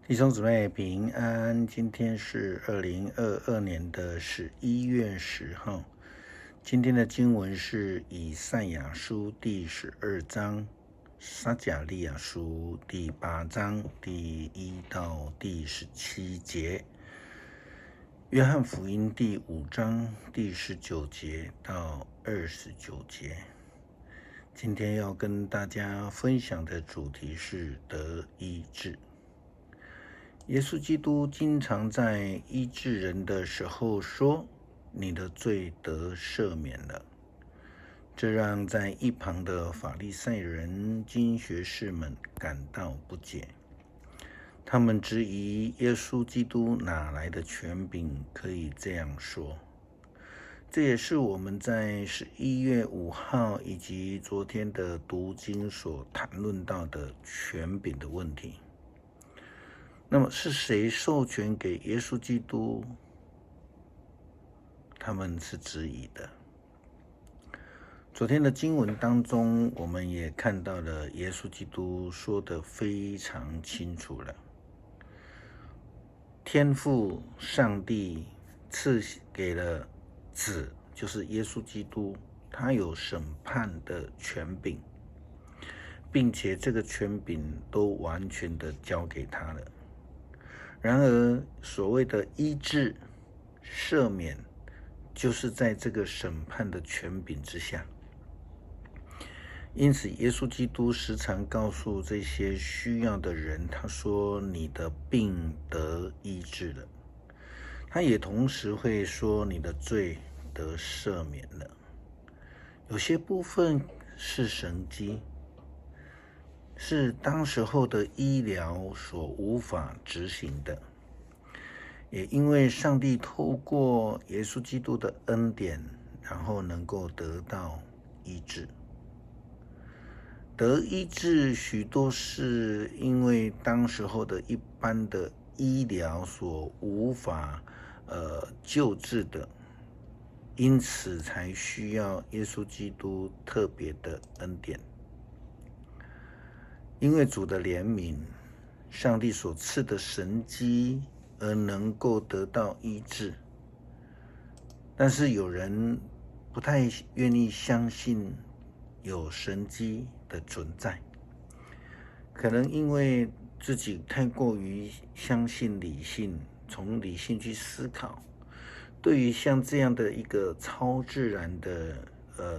弟兄姊妹平安，今天是2022年的11月10号。今天的经文是以赛亚书第12章、撒迦利亚书第8章第1到第17节，约翰福音第5章第19节到29节。今天要跟大家分享的主题是得医治。耶稣基督经常在医治人的时候说：“你的罪得赦免了。”这让在一旁的法利赛人、经学士们感到不解。他们质疑耶稣基督哪来的权柄可以这样说。这也是我们在11月5号以及昨天的读经所谈论到的权柄的问题。那么是谁授权给耶稣基督？他们是质疑的。昨天的经文当中，我们也看到了耶稣基督说得非常清楚了。天父上帝赐给了子，就是耶稣基督，他有审判的权柄，并且这个权柄都完全的交给他了。然而，所谓的医治、赦免，就是在这个审判的权柄之下。因此，耶稣基督时常告诉这些需要的人，他说：“你的病得医治了。”他也同时会说：“你的罪得赦免了。”有些部分是神迹，是当时候的医疗所无法执行的，也因为上帝透过耶稣基督的恩典，然后能够得到医治。得医治许多是因为当时候的一般的医疗所无法救治的，因此才需要耶稣基督特别的恩典。因为主的怜悯，上帝所赐的神迹而能够得到医治，但是有人不太愿意相信有神迹的存在，可能因为自己太过于相信理性，从理性去思考，对于像这样的一个超自然的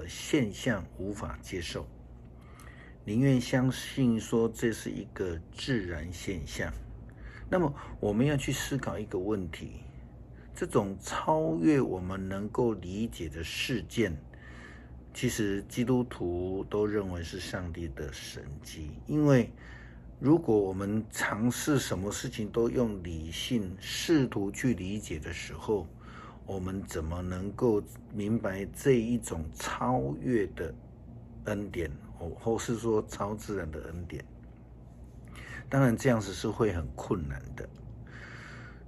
现象无法接受，宁愿相信说这是一个自然现象。那么我们要去思考一个问题，这种超越我们能够理解的事件，其实基督徒都认为是上帝的神迹。因为如果我们尝试什么事情都用理性试图去理解的时候，我们怎么能够明白这一种超越的恩典，或是说超自然的恩典？当然这样子是会很困难的。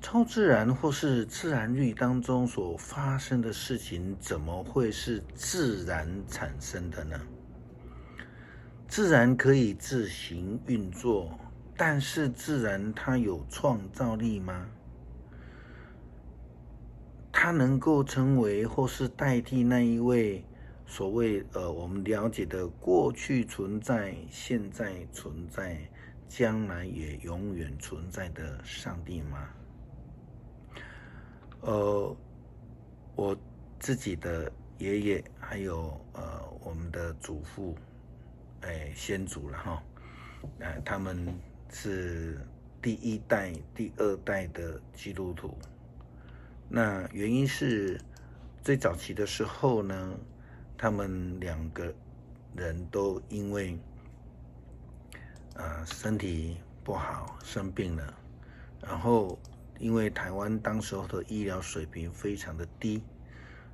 超自然或是自然律当中所发生的事情，怎么会是自然产生的呢？自然可以自行运作，但是自然它有创造力吗？它能够成为或是代替那一位所谓我们了解的过去存在、现在存在、将来也永远存在的上帝吗？我自己的爷爷还有我们的祖父，先祖了哈，他们是第一代、第二代的基督徒。那原因是最早期的时候呢，他们两个人都因为身体不好生病了，然后因为台湾当时候的医疗水平非常的低，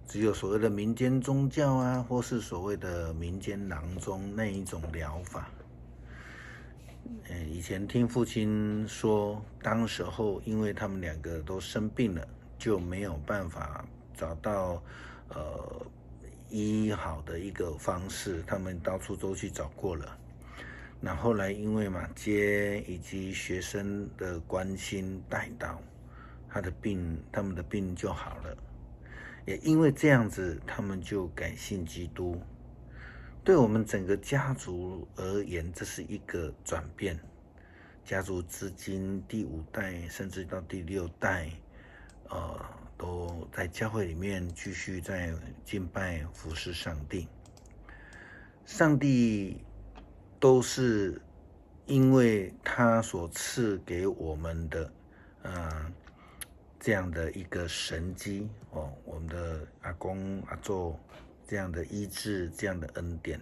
只有所谓的民间宗教啊，或是所谓的民间郎中那一种疗法。以前听父亲说，当时候因为他们两个都生病了，就没有办法找到医好的一个方式，他们到处都去找过了。那后来因为马街以及学生的关心带到他们的病就好了。也因为这样子，他们就改信基督。对我们整个家族而言，这是一个转变。家族至今第5代甚至到第6代，都在教会里面继续在敬拜服侍上帝。上帝都是因为他所赐给我们的这样的一个神迹我们的阿公阿祖这样的医治，这样的恩典，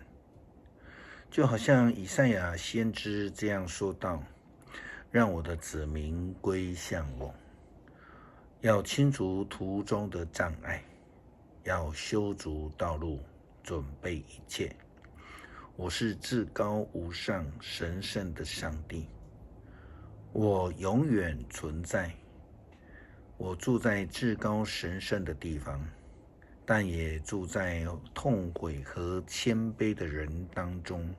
就好像以赛亚先知这样说道：让我的子民归向我，要清除途中的障碍，要修筑道路，准备一切。我是至高无上神圣的上帝，我永远存在，我住在至高神圣的地方，但也住在痛悔和谦卑的人当中。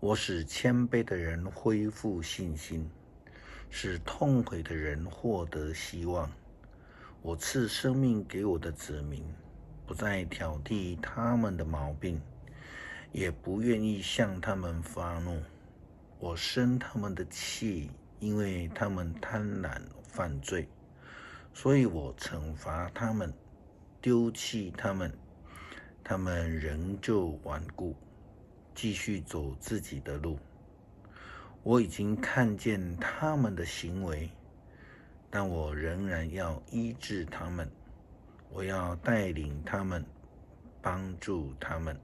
我使谦卑的人恢复信心，使痛悔的人获得希望。我赐生命给我的子民，不再挑剔他们的毛病，也不愿意向他们发怒。我生他们的气，因为他们贪婪犯罪，所以我惩罚他们，丢弃他们，他们仍旧顽固，继续走自己的路。我已经看见他们的行为，但我仍然要医治他们，我要带领他们，帮助他们，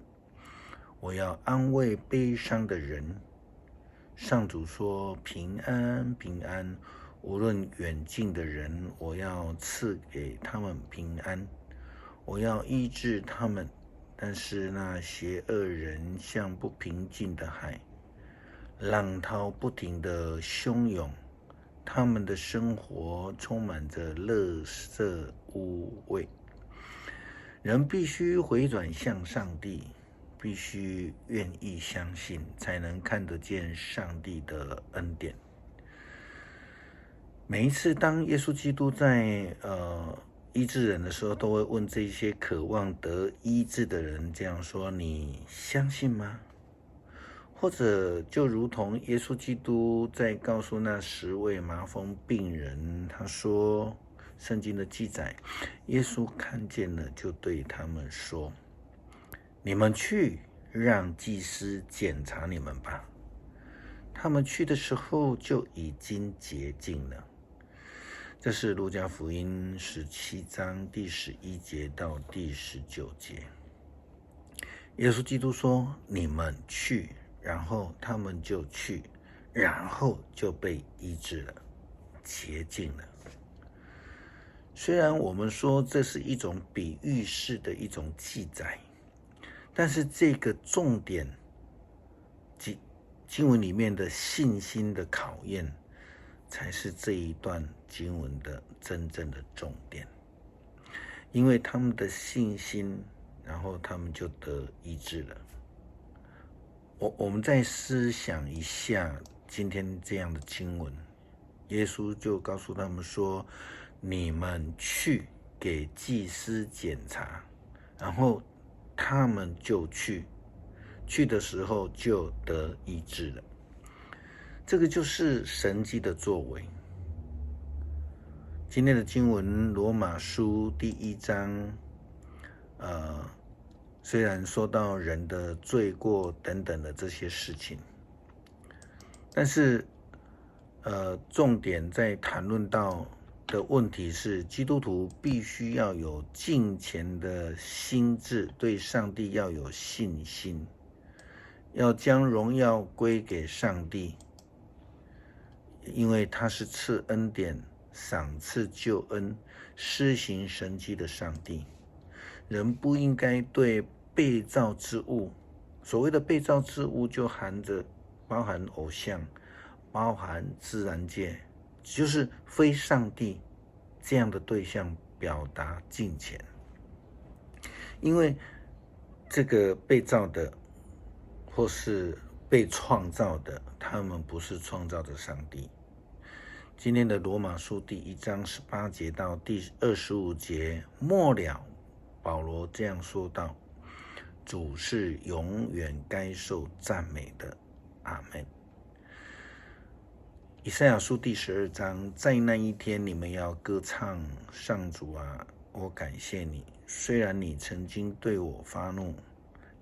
我要安慰悲伤的人。上主说：平安，平安，无论远近的人，我要赐给他们平安，我要医治他们。但是那邪恶人像不平静的海，浪涛不停地汹涌，他们的生活充满着垃圾污秽。人必须回转向上帝，必须愿意相信，才能看得见上帝的恩典。每一次当耶稣基督在医治人的时候，都会问这些渴望得医治的人这样说：你相信吗？或者就如同耶稣基督在告诉那10位麻风病人，他说圣经的记载，耶稣看见了，就对他们说：你们去，让祭司检查你们吧。他们去的时候就已经洁净了。这是路加福音17章第11节到第19节。耶稣基督说：你们去，然后他们就去，然后就被医治了，洁净了。虽然我们说这是一种比喻式的一种记载，但是这个重点经文里面的信心的考验，才是这一段经文的真正的重点。因为他们的信心，然后他们就得医治了。我们再思想一下今天这样的经文，耶稣就告诉他们说：你们去给祭司检查，然后他们就去的时候就得医治了。这个就是神迹的作为。今天的经文罗马书第1章虽然说到人的罪过等等的这些事情，但是重点在谈论到的问题是，基督徒必须要有敬虔的心志，对上帝要有信心，要将荣耀归给上帝，因为他是赐恩典、赏赐救恩、施行神迹的上帝。人不应该对被造之物，所谓的被造之物就包含偶像，包含自然界，就是非上帝这样的对象表达敬虔。因为这个被造的或是被创造的，他们不是创造的上帝。今天的罗马书第1章18节到第25节末了，保罗这样说道：主是永远该受赞美的，阿们。以赛亚书第12章，在那一天你们要歌唱，上主啊，我感谢你，虽然你曾经对我发怒，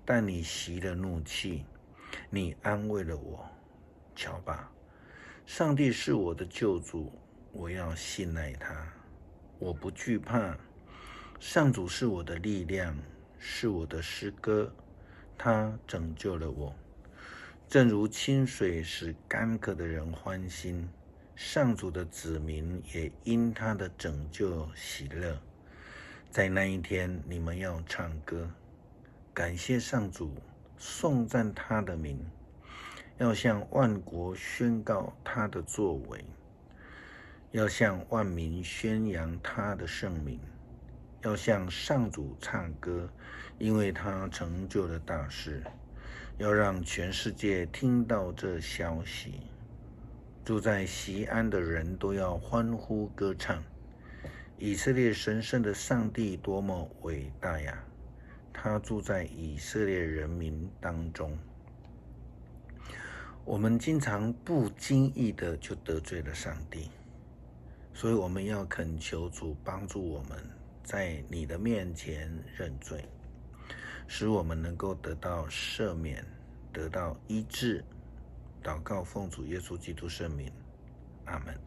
但你息了怒气，你安慰了我。瞧吧，上帝是我的救主，我要信赖他，我不惧怕。上主是我的力量，是我的诗歌，他拯救了我。正如清水使干渴的人欢心，上主的子民也因他的拯救喜乐。在那一天，你们要唱歌，感谢上主，颂赞他的名，要向万国宣告他的作为，要向万民宣扬他的圣名，要向上主唱歌，因为他成就了大事，要让全世界听到这消息。住在锡安的人都要欢呼歌唱，以色列神圣的上帝多么伟大呀！他住在以色列人民当中。我们经常不经意的就得罪了上帝，所以我们要恳求主帮助我们在你的面前认罪，使我们能够得到赦免，得到医治。祷告奉主耶稣基督圣名，阿们。